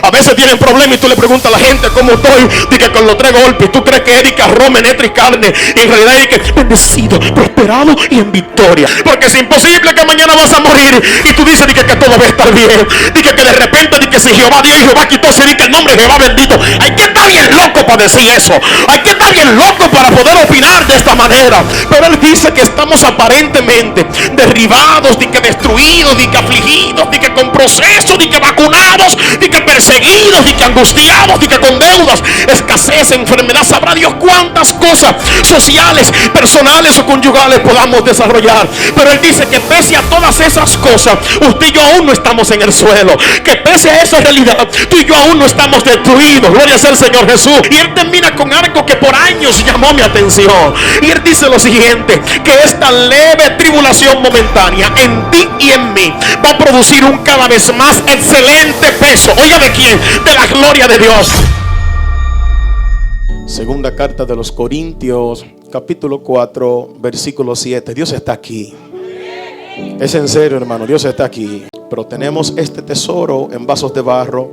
A veces tienen problemas y tú le preguntas a la gente cómo estoy. Dice con los 3 golpes. Tú crees que Erika, Roma, Netra y carne. Y en realidad es que bendecido, prosperado y en victoria. Porque es imposible que mañana vas a morir y tú dices que todo va a estar bien. Dice que de repente dice que si Jehová dio y Jehová quitó, se dice que el nombre de Jehová bendito. Hay que estar bien loco para decir eso. Hay que estar bien loco para poder opinar de esta manera. Pero él dice que estamos aparentemente derribados, de que destruidos, de que afligidos, de que con procesos, de que vacunados, de que perseguidos, de que angustiados, de que con deudas, escasez, enfermedad, sabrá Dios cuántas cosas sociales, personales o conyugales podamos desarrollar. Pero él dice que pese a todas esas cosas, usted y yo aún no estamos en el suelo. Que pese a esa realidad, tú y yo aún no estamos destruidos. Gloria sea el Señor Jesús. Y él termina con algo que por años llamó mi atención. Y él dice lo siguiente: que esta leve tribulación momentánea en ti y en mí va a producir un cada vez más excelente peso. Oiga, ¿de quién? De la gloria de Dios. Segunda carta de los Corintios, capítulo 4, versículo 7. Dios está aquí. Es en serio, hermano, Dios está aquí. Pero tenemos este tesoro en vasos de barro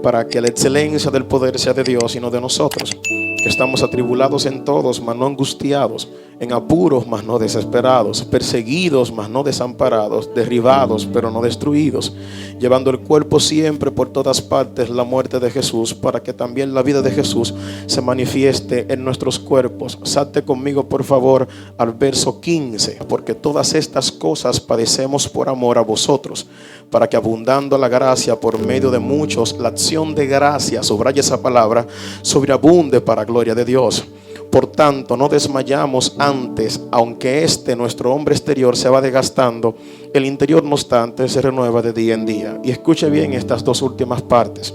para que la excelencia del poder sea de Dios y no de nosotros, que estamos atribulados en todos, mas no angustiados, en apuros, mas no desesperados, perseguidos, mas no desamparados, derribados, pero no destruidos, llevando el cuerpo siempre por todas partes la muerte de Jesús, para que también la vida de Jesús se manifieste en nuestros cuerpos. Salte conmigo, por favor, al verso 15. Porque todas estas cosas padecemos por amor a vosotros, para que abundando la gracia por medio de muchos, la acción de gracia, subraya esa palabra, sobreabunde para gloria de Dios. Por tanto, no desmayamos antes, aunque nuestro hombre exterior se va desgastando, el interior no obstante se renueva de día en día. Y escuche bien estas dos últimas partes.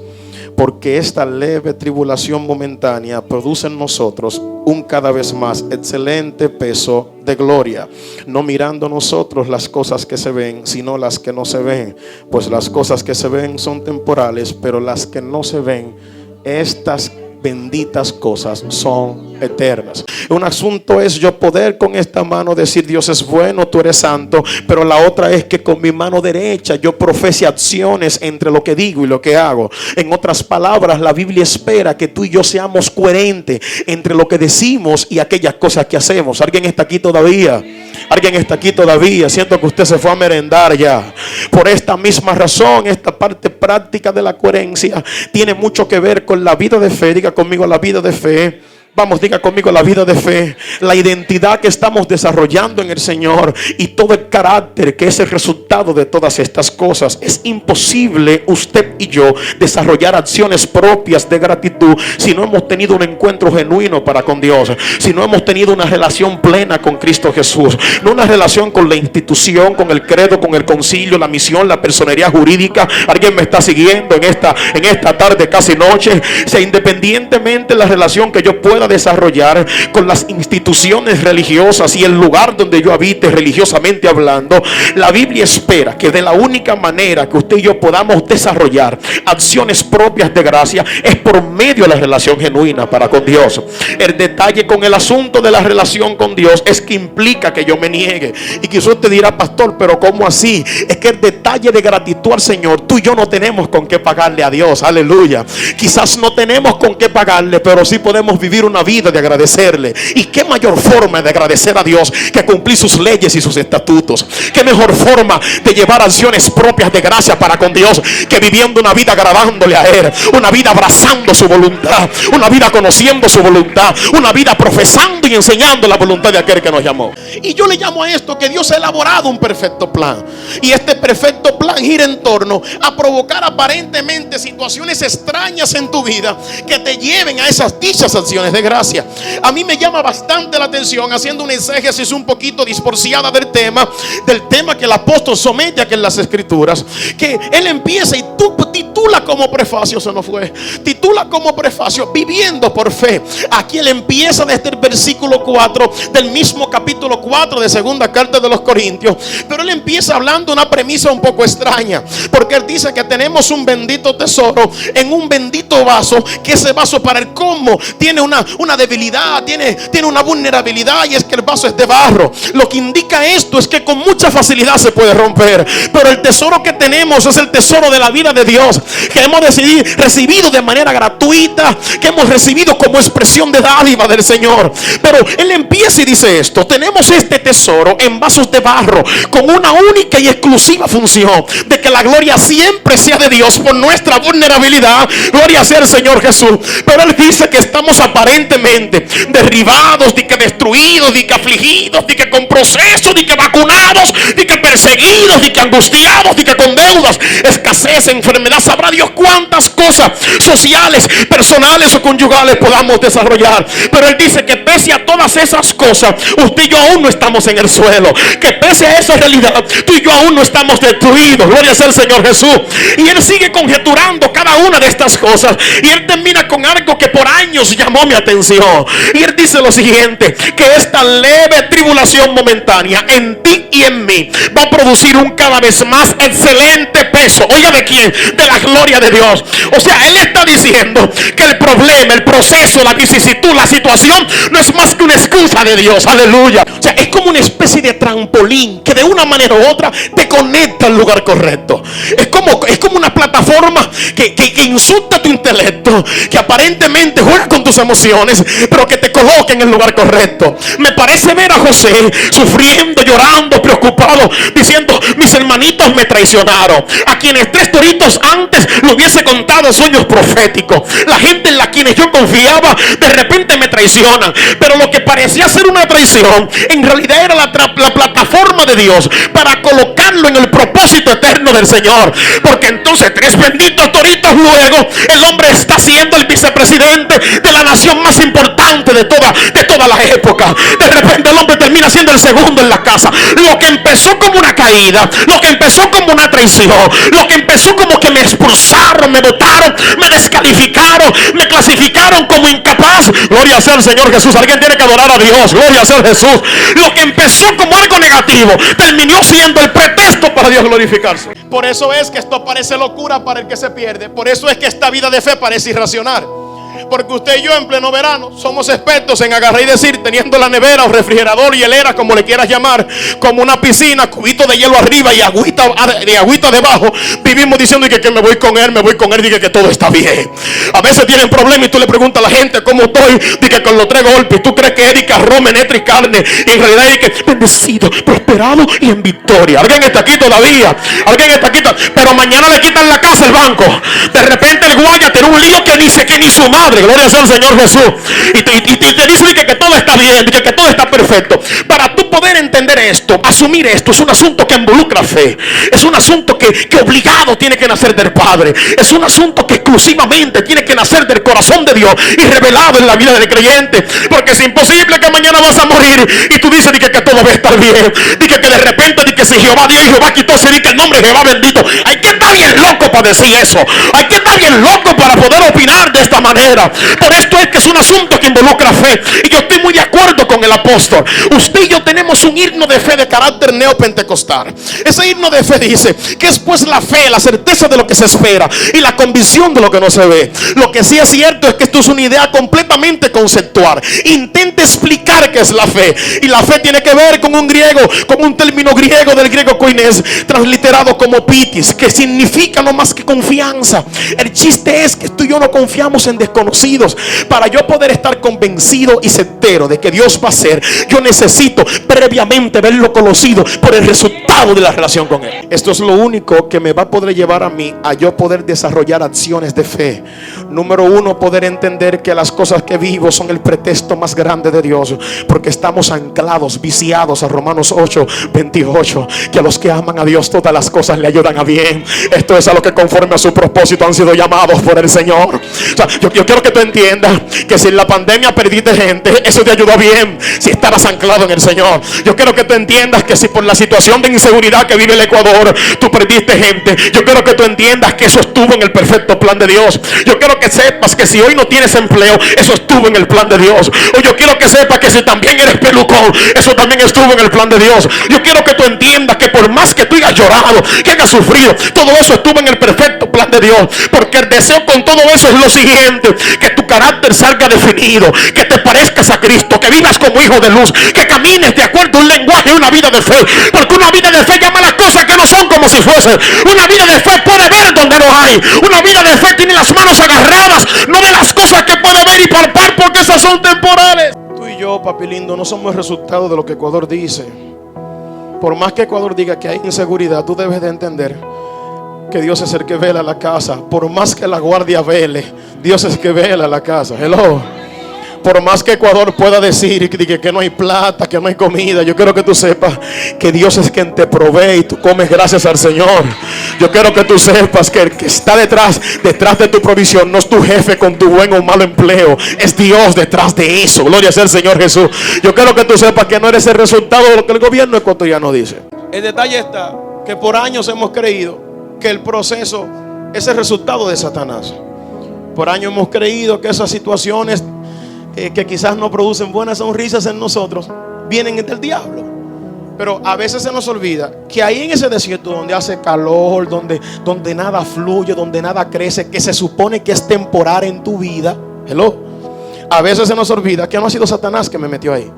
Porque esta leve tribulación momentánea produce en nosotros un cada vez más excelente peso de gloria, no mirando nosotros las cosas que se ven, sino las que no se ven. Pues las cosas que se ven son temporales, pero las que no se ven, estas benditas cosas son eternas. Un asunto es yo poder con esta mano decir: Dios es bueno, tú eres santo. Pero la otra es que con mi mano derecha yo profese acciones entre lo que digo y lo que hago. En otras palabras, la Biblia espera que tú y yo seamos coherentes entre lo que decimos y aquellas cosas que hacemos. ¿Alguien está aquí todavía? ¿Alguien está aquí todavía? Siento que usted se fue a merendar ya. Por esta misma razón, esta parte práctica de la coherencia tiene mucho que ver con la vida de fe. Diga conmigo: la vida de fe. Vamos, diga conmigo: la vida de fe, la identidad que estamos desarrollando en el Señor y todo el carácter que es el resultado de todas estas cosas. Es imposible usted y yo desarrollar acciones propias de gratitud si no hemos tenido un encuentro genuino para con Dios, si no hemos tenido una relación plena con Cristo Jesús, no una relación con la institución, con el credo, con el concilio, la misión, la personería jurídica. ¿Alguien me está siguiendo en esta tarde, casi noche? O sea, independientemente de la relación que yo pueda desarrollar con las instituciones religiosas y el lugar donde yo habite religiosamente hablando, la Biblia espera que de la única manera que usted y yo podamos desarrollar acciones propias de gracia es por medio de la relación genuina para con Dios. El detalle con el asunto de la relación con Dios es que implica que yo me niegue. Y quizás usted dirá: pastor, pero ¿cómo así? Es que el detalle de gratitud al Señor, tú y yo no tenemos con qué pagarle a Dios. Aleluya. Quizás no tenemos con qué pagarle, pero sí podemos vivir una vida de agradecerle. Y qué mayor forma de agradecer a Dios que cumplir sus leyes y sus estatutos. Qué mejor forma de llevar acciones propias de gracia para con Dios que viviendo una vida agradándole a Él, una vida abrazando su voluntad, una vida conociendo su voluntad, una vida profesando y enseñando la voluntad de aquel que nos llamó. Y yo le llamo a esto que Dios ha elaborado un perfecto plan, y este perfecto plan gira en torno a provocar aparentemente situaciones extrañas en tu vida que te lleven a esas dichas acciones de gracia. A mí me llama bastante la atención, haciendo una exégesis un poquito divorciada del tema que el apóstol somete aquí en las escrituras, que él empieza y tú titula como prefacio, se nos fue, titula como prefacio viviendo por fe. Aquí él empieza desde el versículo 4 del mismo capítulo 4 de segunda carta de los Corintios, pero él empieza hablando una premisa un poco extraña, porque él dice que tenemos un bendito tesoro en un bendito vaso, que ese vaso para el colmo tiene una una debilidad, tiene una vulnerabilidad, y es que el vaso es de barro. Lo que indica esto es que con mucha facilidad se puede romper. Pero el tesoro que tenemos es el tesoro de la vida de Dios, que hemos recibido de manera gratuita, que hemos recibido como expresión de dádiva del Señor. Pero Él empieza y dice esto: tenemos este tesoro en vasos de barro, con una única y exclusiva función, de que la gloria siempre sea de Dios por nuestra vulnerabilidad. Gloria sea el Señor Jesús. Pero Él dice que estamos aparentemente derribados, de que destruidos, de que afligidos, de que con procesos, de que vacunados, de que perseguidos, de que angustiados, de que con deudas, escasez, enfermedad, sabrá Dios cuántas cosas sociales, personales o conyugales podamos desarrollar. Pero Él dice que pese a todas esas cosas, usted y yo aún no estamos en el suelo, que pese a esa realidad, tú y yo aún no estamos destruidos. Gloria sea el Señor Jesús. Y Él sigue conjeturando cada una de estas cosas, y Él termina con algo que por años llamó mi atención. Y Él dice lo siguiente: que esta leve tribulación momentánea en ti y en mí va a producir un cada vez más excelente peso. Oiga, ¿de quién? De la gloria de Dios. O sea, Él está diciendo que el problema, el proceso, la vicisitud, la situación no es más que una excusa de Dios. Aleluya. O sea, es como una especie de trampolín que de una manera u otra te conecta al lugar correcto. Es como una plataforma que insulta tu intelecto, que aparentemente juega con tus emociones, pero que te coloca en el lugar correcto. Me parece ver a José sufriendo, llorando, preocupado, diciendo: mis hermanitos me traicionaron. A quienes 3 toritos antes le hubiese contado sueños proféticos. La gente en la quienes yo confiaba, de repente me traicionan. Pero lo que parecía ser una traición, en realidad era la plataforma de Dios para colocarlo en el propósito eterno del Señor. Porque entonces 3 benditos toritos luego, el hombre está siendo el vicepresidente de la nación más importante de toda la época. De repente el hombre termina siendo el segundo en la casa. Lo que empezó como una caída, lo que empezó como una traición, lo que empezó como que me expulsaron, me botaron, me descalificaron, me clasificaron como incapaz. Gloria sea el Señor Jesús. Alguien tiene que adorar a Dios. Gloria sea Jesús. Lo que empezó como algo negativo terminó siendo el pretexto para Dios glorificarse. Por eso es que esto parece locura para el que se pierde. Por eso es que esta vida de fe parece irracional. Porque usted y yo en pleno verano somos expertos en agarrar y decir, teniendo la nevera o refrigerador, hielera, como le quieras llamar, como una piscina, cubito de hielo arriba y agüita debajo, vivimos diciendo que me voy con él, dije que todo está bien. A veces tienen problemas y tú le preguntas a la gente cómo estoy, dije con los 3 golpes. Tú crees que Erika, Roma, Netra y carne, y en realidad es que bendecido, prosperado y en victoria. Alguien está aquí todavía, pero mañana le quitan la casa al banco. De repente el guaya tiene un lío que ni su madre. Gloria sea al Señor Jesús. Y te dice que todo está bien, que todo está perfecto. Para tú poder entender esto, asumir esto, es un asunto que involucra fe. Es un asunto que obligado tiene que nacer del Padre. Es un asunto que exclusivamente tiene que nacer del corazón de Dios y revelado en la vida del creyente. Porque es imposible que mañana vas a morir y tú dices que todo va a estar bien. Dije que de repente si Jehová dio y Jehová quitó, se dice que el nombre de Jehová bendito. Hay que estar bien loco para decir eso. Hay que estar bien loco para poder opinar de esta manera. Por esto es que es un asunto que involucra fe. Y yo estoy muy de acuerdo con el apóstol. Usted y yo tenemos un himno de fe de carácter neopentecostal. Ese himno de fe dice que es pues la fe, la certeza de lo que se espera y la convicción de lo que no se ve. Lo que sí es cierto es que esto es una idea completamente conceptual. Intenta explicar qué es la fe. Y la fe tiene que ver con un término griego del griego koines, transliterado como pitis, que significa no más que confianza. El chiste es que tú y yo no confiamos en desconocidos. Para yo poder estar convencido y certero de que Dios va a hacer, yo necesito previamente verlo conocido por el resultado de la relación con Él. Esto es lo único que me va a poder llevar a mí a yo poder desarrollar acciones de fe. Número 1, poder entender que las cosas que vivo son el pretexto más grande de Dios, porque estamos anclados, viciados a Romanos 8:28, que a los que aman a Dios todas las cosas le ayudan a bien. Esto es a lo que conforme a su propósito han sido llamados por el Señor. O sea, yo quiero que tú entiendas que si en la pandemia perdiste gente, eso te ayudó bien si estabas anclado en el Señor. Yo quiero que tú entiendas que si por la situación de inseguridad que vive el Ecuador tú perdiste gente, yo quiero que tú entiendas que eso estuvo en el perfecto plan de Dios. Yo quiero que sepas que si hoy no tienes empleo, eso estuvo en el plan de Dios. O yo quiero que sepas que si también eres pelucón, eso también estuvo en el plan de Dios. Yo quiero que tú entiendas que por más que tú hayas llorado, que hayas sufrido, todo eso estuvo en el perfecto plan voluntad de Dios. Porque el deseo con todo eso es lo siguiente: que tu carácter salga definido, que te parezcas a Cristo, que vivas como hijo de luz, que camines de acuerdo a un lenguaje, una vida de fe. Porque una vida de fe llama las cosas que no son como si fuesen. Una vida de fe puede ver donde no hay. Una vida de fe tiene las manos agarradas, no de las cosas que puede ver y palpar, porque esas son temporales. Tú y yo, papi lindo, no somos el resultado de lo que Ecuador dice. Por más que Ecuador diga que hay inseguridad, tú debes de entender que Dios es el que vela la casa. Por más que la guardia vele, Dios es el que vela la casa. Hello. Por más que Ecuador pueda decir que no hay plata, que no hay comida, yo quiero que tú sepas que Dios es quien te provee y tú comes gracias al Señor. Yo quiero que tú sepas que el que está detrás de tu provisión no es tu jefe con tu buen o malo empleo, es Dios detrás de eso. Gloria sea el Señor Jesús. Yo quiero que tú sepas que no eres el resultado de lo que el gobierno ecuatoriano dice. El detalle está que por años hemos creído que el proceso es el resultado de Satanás. Por años hemos creído que esas situaciones que quizás no producen buenas sonrisas en nosotros vienen del diablo. Pero a veces se nos olvida que ahí en ese desierto donde hace calor, donde nada fluye, donde nada crece, que se supone que es temporal en tu vida, a veces se nos olvida que no ha sido Satanás que me metió ahí,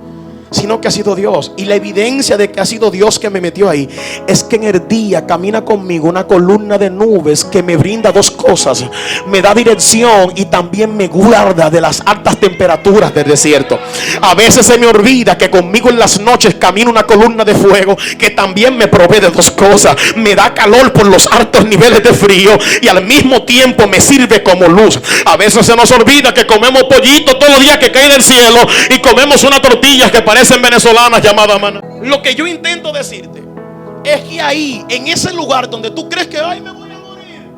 sino que ha sido Dios. Y la evidencia de que ha sido Dios que me metió ahí es que en el día camina conmigo una columna de nubes que me brinda dos cosas: me da dirección y también me guarda de las altas temperaturas del desierto. A veces se me olvida que conmigo en las noches camina una columna de fuego que también me provee de dos cosas: me da calor por los altos niveles de frío y al mismo tiempo me sirve como luz. A veces se nos olvida que comemos pollito todos los días que cae del cielo y comemos una tortilla que parecen venezolanas llamada maná. Lo que yo intento decirte es que ahí, en ese lugar donde tú crees que ay, me voy a morir,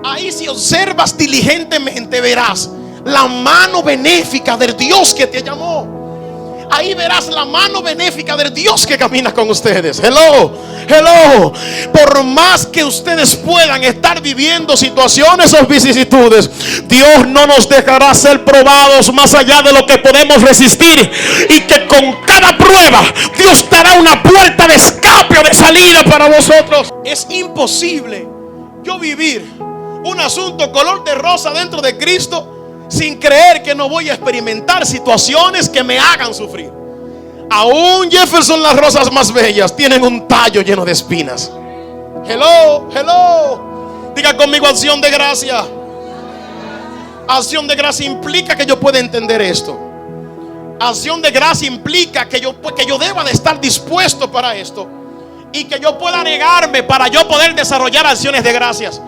ahí si observas diligentemente verás la mano benéfica del Dios que te llamó. Ahí verás la mano benéfica del Dios que camina con ustedes. Hello. Por más que ustedes puedan estar viviendo situaciones o vicisitudes, Dios no nos dejará ser probados más allá de lo que podemos resistir. Y que con cada prueba Dios dará una puerta de escape o de salida para vosotros. Es imposible yo vivir un asunto color de rosa dentro de Cristo sin creer que no voy a experimentar situaciones que me hagan sufrir. Aún Jefferson, las rosas más bellas tienen un tallo lleno de espinas. Hello. Diga conmigo: acción de gracia. Acción de gracia implica que yo pueda entender esto. Acción de gracia implica que yo deba de estar dispuesto para esto y que yo pueda negarme para yo poder desarrollar acciones de gracias.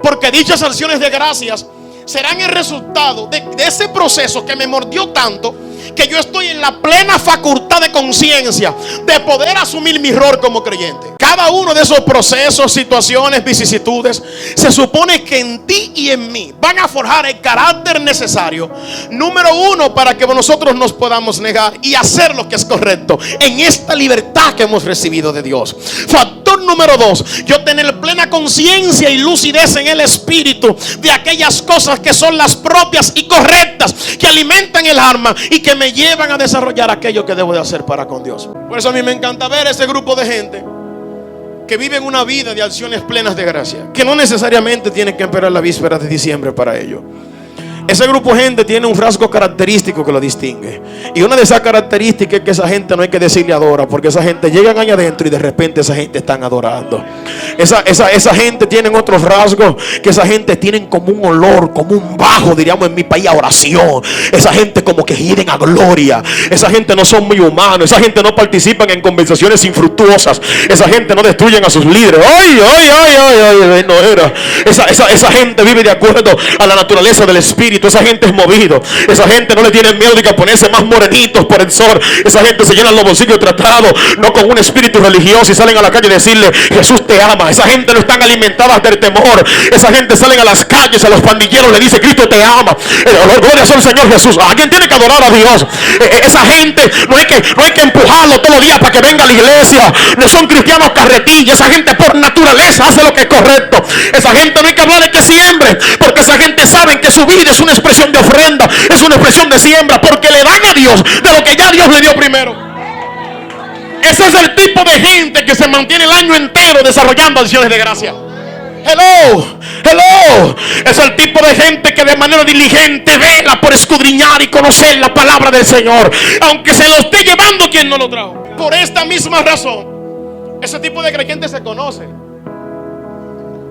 Porque dichas acciones de gracias serán el resultado de ese proceso que me mordió tanto que yo estoy en la plena facultad de conciencia de poder asumir mi rol como creyente. Cada uno de esos procesos, situaciones, vicisitudes, se supone que en ti y en mí van a forjar el carácter necesario, número uno, para que nosotros nos podamos negar y hacer lo que es correcto en esta libertad que hemos recibido de Dios. Factor número dos: yo tener plena conciencia y lucidez en el espíritu de aquellas cosas que son las propias y correctas, que alimentan el alma y que me llevan a desarrollar aquello que debo de hacer para con Dios. Por eso a mí me encanta ver ese grupo de gente que viven una vida de acciones plenas de gracia, que no necesariamente tienen que esperar la víspera de diciembre para ello. Ese grupo de gente tiene un rasgo característico que lo distingue. Y una de esas características es que esa gente no hay que decirle adora, porque esa gente llegan allá adentro y de repente esa gente están adorando. Esa gente tienen otros rasgos, que esa gente tienen como un olor, como un bajo, diríamos en mi país, a oración. Esa gente como que hieren a gloria. Esa gente no son muy humanos. Esa gente no participan en conversaciones infructuosas. Esa gente no destruyen a sus líderes. No era. Esa gente vive de acuerdo a la naturaleza del espíritu. Esa gente es movido. Esa gente no le tiene miedo de que ponerse más morenitos por el sol. Esa gente se llena los bolsillos tratados, no con un espíritu religioso, y salen a la calle a decirle: Jesús te ama. Esa gente no están alimentadas del temor. Esa gente salen a las calles, a los pandilleros le dice: Cristo te ama. Gloria al Señor Jesús. Alguien tiene que adorar a Dios. Esa gente no hay que empujarlo todos los días para que venga a la iglesia. No son cristianos carretillas. Esa gente por naturaleza hace lo que es correcto. Esa gente no hay que hablar de que siembre, porque esa gente sabe que su vida es una expresión de ofrenda, es una expresión de siembra, porque le dan a Dios de lo que ya Dios le dio primero. Ese es el tipo de gente que se mantiene el año entero desarrollando acciones de gracia. Hello. Es el tipo de gente que de manera diligente vela por escudriñar y conocer la palabra del Señor, aunque se lo esté llevando quien no lo trajo. Por esta misma razón, ese tipo de creyente se conoce.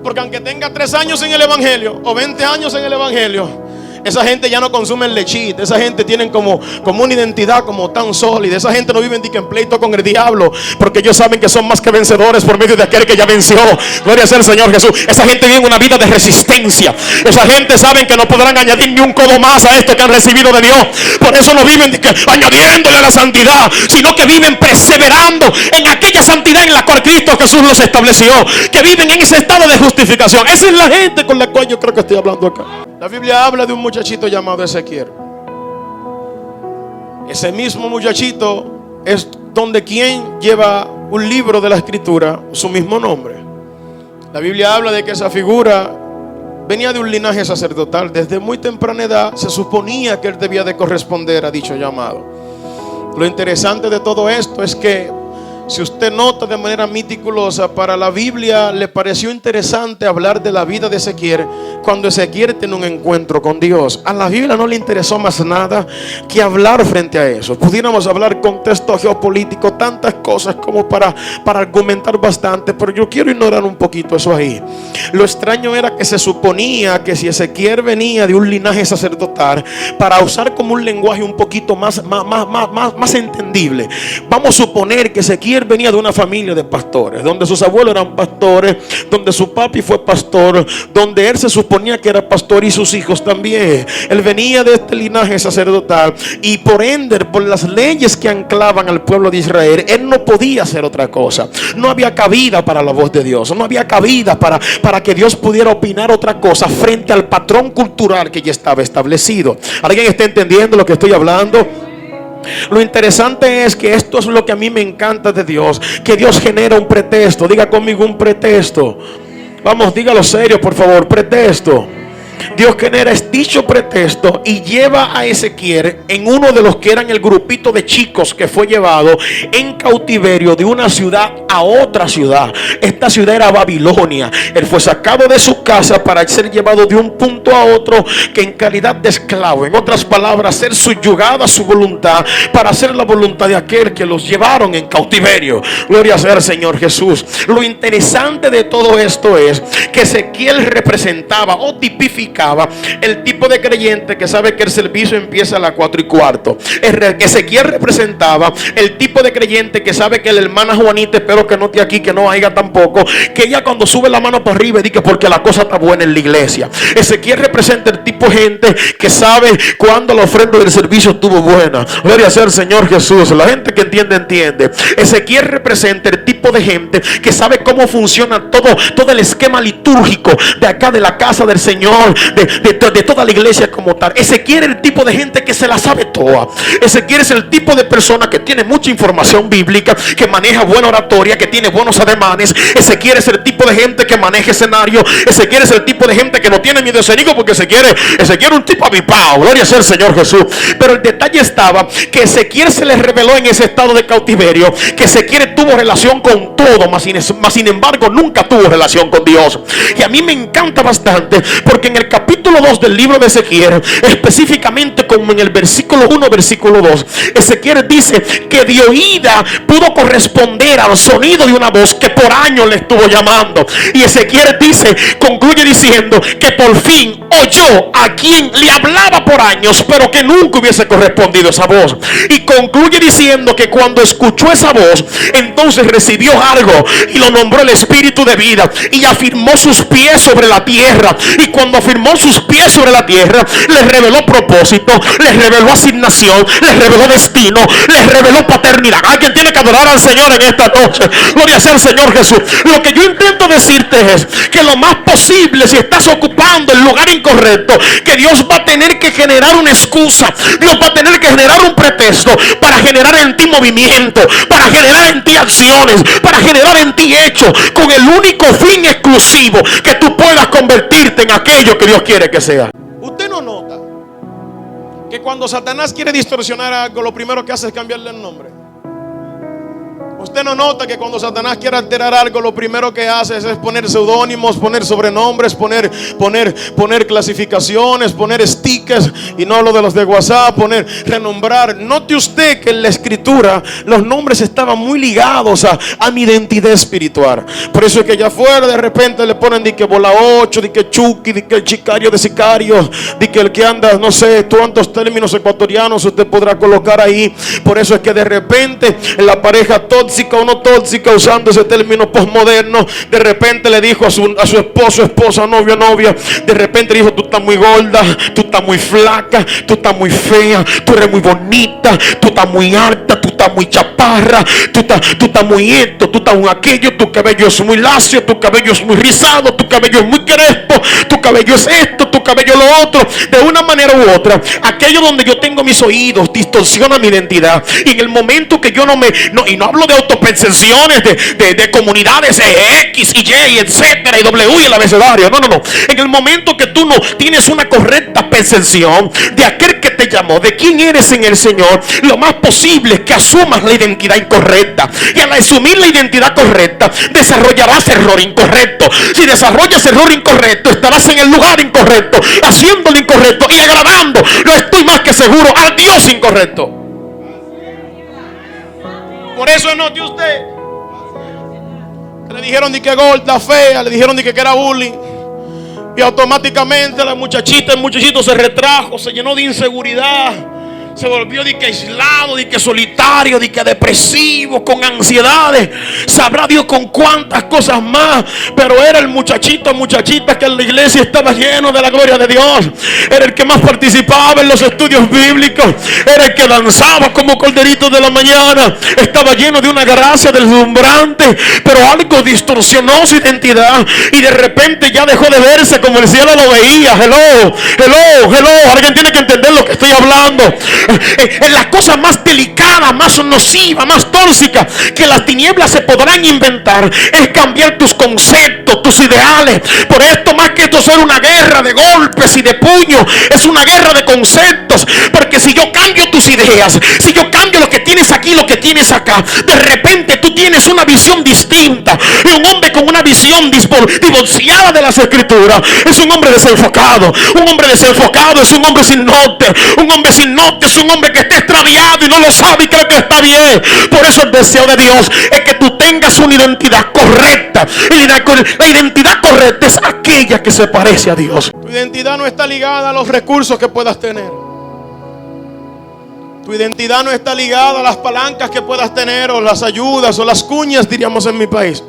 Porque aunque tenga 3 años en el evangelio o 20 años en el evangelio, esa gente ya no consume el lechit. Esa gente tienen como una identidad como tan sólida. Esa gente no vive en pleito con el diablo, porque ellos saben que son más que vencedores por medio de aquel que ya venció. Gloria sea el Señor Jesús. Esa gente vive una vida de resistencia. Esa gente saben que no podrán añadir ni un codo más a esto que han recibido de Dios. Por eso no viven añadiéndole a la santidad, sino que viven perseverando en aquella santidad en la cual Cristo Jesús los estableció. Que viven en ese estado de justificación. Esa es la gente con la cual yo creo que estoy hablando acá. La Biblia habla de un muchachito llamado Ezequiel. Ese mismo muchachito es donde quien lleva un libro de la escritura, su mismo nombre. La Biblia habla de que esa figura venía de un linaje sacerdotal. Desde muy temprana edad se suponía que él debía de corresponder a dicho llamado. Lo interesante de todo esto es que, si usted nota de manera meticulosa, para la Biblia le pareció interesante hablar de la vida de Ezequiel cuando Ezequiel tiene un encuentro con Dios. A la Biblia no le interesó más nada que hablar frente a eso. Pudiéramos hablar contexto geopolítico, tantas cosas como para argumentar bastante, pero yo quiero ignorar un poquito eso ahí. Lo extraño era que se suponía que si Ezequiel venía de un linaje sacerdotal, para usar como un lenguaje un poquito más entendible, vamos a suponer que Ezequiel venía de una familia de pastores, donde sus abuelos eran pastores, donde su papi fue pastor, donde él se suponía que era pastor y sus hijos también. Él venía de este linaje sacerdotal y por ende, por las leyes que anclaban al pueblo de Israel, él no podía hacer otra cosa. No había cabida para la voz de Dios, no había cabida para que Dios pudiera opinar otra cosa frente al patrón cultural que ya estaba establecido. ¿Alguien está entendiendo lo que estoy hablando? Lo interesante es que esto es lo que a mí me encanta de Dios, que Dios genera un pretexto. Diga conmigo, un pretexto. Vamos, dígalo serio, por favor, pretexto. Dios genera dicho pretexto y lleva a Ezequiel en uno de los que eran el grupito de chicos que fue llevado en cautiverio de una ciudad a otra ciudad. Esta ciudad era Babilonia. Él fue sacado de su casa para ser llevado de un punto a otro, que en calidad de esclavo, en otras palabras, ser subyugado a su voluntad para hacer la voluntad de aquel que los llevaron en cautiverio. Gloria sea al Señor Jesús. Lo interesante de todo esto es que Ezequiel representaba o tipificaba el tipo de creyente que sabe que el servicio empieza a las 4:15. Ezequiel representaba el tipo de creyente que sabe que la hermana Juanita, espero que no esté aquí, que no haya tampoco, que ella cuando sube la mano para arriba dice porque la cosa está buena en la iglesia. Ezequiel representa el tipo de gente que sabe cuando la ofrenda del servicio estuvo buena. Gloria sea al Señor Jesús. La gente que entiende, entiende. Ezequiel representa el tipo de gente que sabe cómo funciona todo el esquema litúrgico de acá, de la casa del Señor, de toda la iglesia como tal. Ezequiel es el tipo de gente que se la sabe toda. Ezequiel es el tipo de persona que tiene mucha información bíblica, que maneja buena oratoria, que tiene buenos ademanes. Ezequiel es el tipo de gente que maneja escenario. Ezequiel es el tipo de gente que no tiene miedo escénico, porque Ezequiel es un tipo avipao. Gloria sea el Señor Jesús. Pero el detalle estaba que Ezequiel se le reveló en ese estado de cautiverio que Ezequiel tuvo relación con todo, mas sin embargo nunca tuvo relación con Dios. Y a mí me encanta bastante, porque en el capítulo 2 del libro de Ezequiel, específicamente como en el versículo 1, versículo 2, Ezequiel dice que de oída pudo corresponder al sonido de una voz que por años le estuvo llamando. Y Ezequiel concluye diciendo que por fin oyó a quien le hablaba por años, pero que nunca hubiese correspondido esa voz. Y concluye diciendo que cuando escuchó esa voz, entonces recibió algo y lo nombró el espíritu de vida, y afirmó sus pies sobre la tierra. Y cuando afirmó sus pies sobre la tierra, les reveló propósito, les reveló asignación, les reveló destino, les reveló paternidad. Alguien tiene que adorar al Señor en esta noche. Gloria sea al Señor Jesús. Lo que yo intento decirte es que lo más posible, si estás ocupando el lugar incorrecto, que Dios va a tener que generar una excusa, Dios va a tener que generar un pretexto para generar en ti movimiento, para generar en ti acciones, para generar en ti hechos, con el único fin exclusivo que tú puedas convertirte en aquello que Dios quiere que sea. Usted no nota que cuando Satanás quiere distorsionar algo, lo primero que hace es cambiarle el nombre. Usted no nota que cuando Satanás quiere alterar algo, lo primero que hace es poner seudónimos, poner sobrenombres, poner clasificaciones, poner stickers, y no hablo de los de WhatsApp, renombrar. Note usted que en la escritura los nombres estaban muy ligados a mi identidad espiritual. Por eso es que allá afuera de repente le ponen de que bola 8, de que Chucky, de que el sicario de sicarios, de que el que anda, no sé cuántos términos ecuatorianos usted podrá colocar ahí. Por eso es que de repente en la pareja tóxica o no tóxica, usando ese término postmoderno, de repente le dijo a su esposo, esposa, novio, novia, de repente le dijo: tú estás muy gorda, tú estás muy flaca, tú estás muy fea, tú eres muy bonita, tú estás muy alta, tú estás muy chaparra, tú estás muy esto, tú estás muy aquello, tu cabello es muy lacio, tu cabello es muy rizado, tu cabello es muy crespo, tu cabello es esto, tu cabello lo otro. De una manera u otra, aquello donde yo tengo mis oídos distorsiona mi identidad. Y en el momento que yo y no hablo de autopercepciones de comunidades X y Y, etcétera, y W y el abecedario, no. En el momento que tú no tienes una correcta percepción de aquel que te llamó, de quién eres en el Señor, lo más posible es que asumas la identidad incorrecta. Y al asumir la identidad correcta, desarrollarás error incorrecto. Si desarrollas error incorrecto, estarás en el lugar incorrecto, haciendo lo incorrecto y agradando, lo estoy más que seguro, al Dios incorrecto. Por eso note usted, le dijeron de que gorda, fea, le dijeron de que era bullying, y automáticamente la muchachita, el muchachito se retrajo, se llenó de inseguridad, se volvió de que aislado, de que solitario, de que depresivo, con ansiedades, sabrá Dios con cuántas cosas más. Pero era el muchachito, muchachita que en la iglesia estaba lleno de la gloria de Dios. Era el que más participaba en los estudios bíblicos, era el que danzaba como corderito de la mañana, estaba lleno de una gracia deslumbrante. Pero algo distorsionó su identidad y de repente ya dejó de verse como el cielo lo veía. Hello. Alguien tiene que entender lo que estoy hablando. En las cosas más delicadas, más nocivas, más tóxicas que las tinieblas se podrán inventar, es cambiar tus conceptos, tus ideales. Por esto, más que esto ser una guerra de golpes y de puños, es una guerra de conceptos. Porque si yo cambio tus ideas, si yo cambio lo que tienes aquí, lo que tienes acá, de repente tú tienes una visión distinta. Y un hombre con una visión divorciada de las escrituras es un hombre desenfocado. Un hombre desenfocado es un hombre sin norte. Un hombre sin norte es un hombre que está extraviado y no lo sabe y cree que está bien. Por eso el deseo de Dios es que tú tengas una identidad correcta. Y la identidad correcta es aquella que se parece a Dios. Tu identidad no está ligada a los recursos que puedas tener. Tu identidad no está ligada a las palancas que puedas tener, o las ayudas, o las cuñas, diríamos en mi país.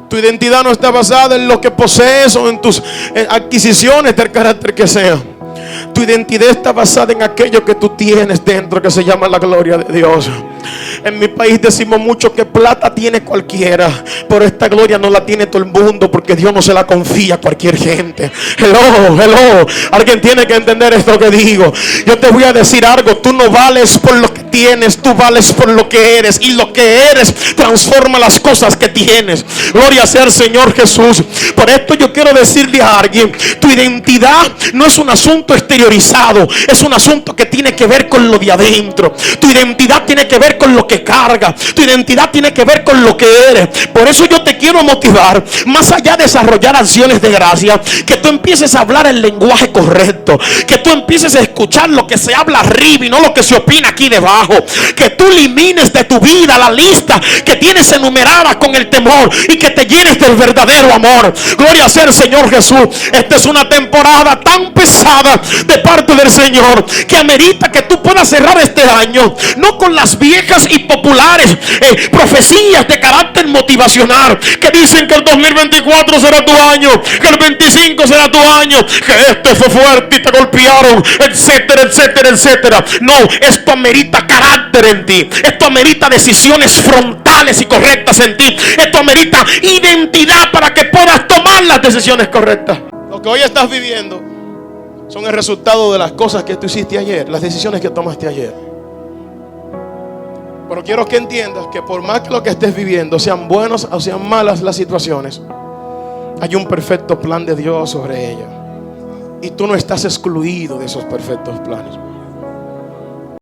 Tu identidad no está basada en lo que posees o en tus adquisiciones del carácter que sea. Tu identidad está basada en aquello que tú tienes dentro, que se llama la gloria de Dios. En mi país decimos mucho que plata tiene cualquiera, pero esta gloria no la tiene todo el mundo, porque Dios no se la confía a cualquier gente. Hello. Alguien tiene que entender esto que digo. Yo te voy a decir algo: tú no vales por lo que tienes, tú vales por lo que eres, y lo que eres transforma las cosas que tienes. Gloria sea al Señor Jesús. Por esto yo quiero decirle a alguien: tu identidad no es un asunto exteriorizado, es un asunto que tiene que ver con lo de adentro. Tu identidad tiene que ver con lo que carga, tu identidad tiene que ver con lo que eres. Por eso yo te quiero motivar, más allá de desarrollar acciones de gracia, que tú empieces a hablar el lenguaje correcto, que tú empieces a escuchar lo que se habla arriba y no lo que se opina aquí debajo, que tú elimines de tu vida la lista que tienes enumerada con el temor y que te llenes del verdadero amor. Gloria sea al Señor Jesús. Esta es una temporada tan pesada de parte del Señor que amerita que tú puedas cerrar este año no con las viejas y populares profecías de carácter motivacional que dicen que el 2024 será tu año, que el 25 será tu año, que este fue fuerte y te golpearon, etcétera. No, esto amerita carácter en ti, esto amerita decisiones frontales y correctas en ti, esto amerita identidad para que puedas tomar las decisiones correctas. Lo que hoy estás viviendo son el resultado de las cosas que tú hiciste ayer, las decisiones que tomaste ayer. Pero quiero que entiendas que por más que lo que estés viviendo sean buenas o sean malas las situaciones, hay un perfecto plan de Dios sobre ella. Y tú no estás excluido de esos perfectos planes.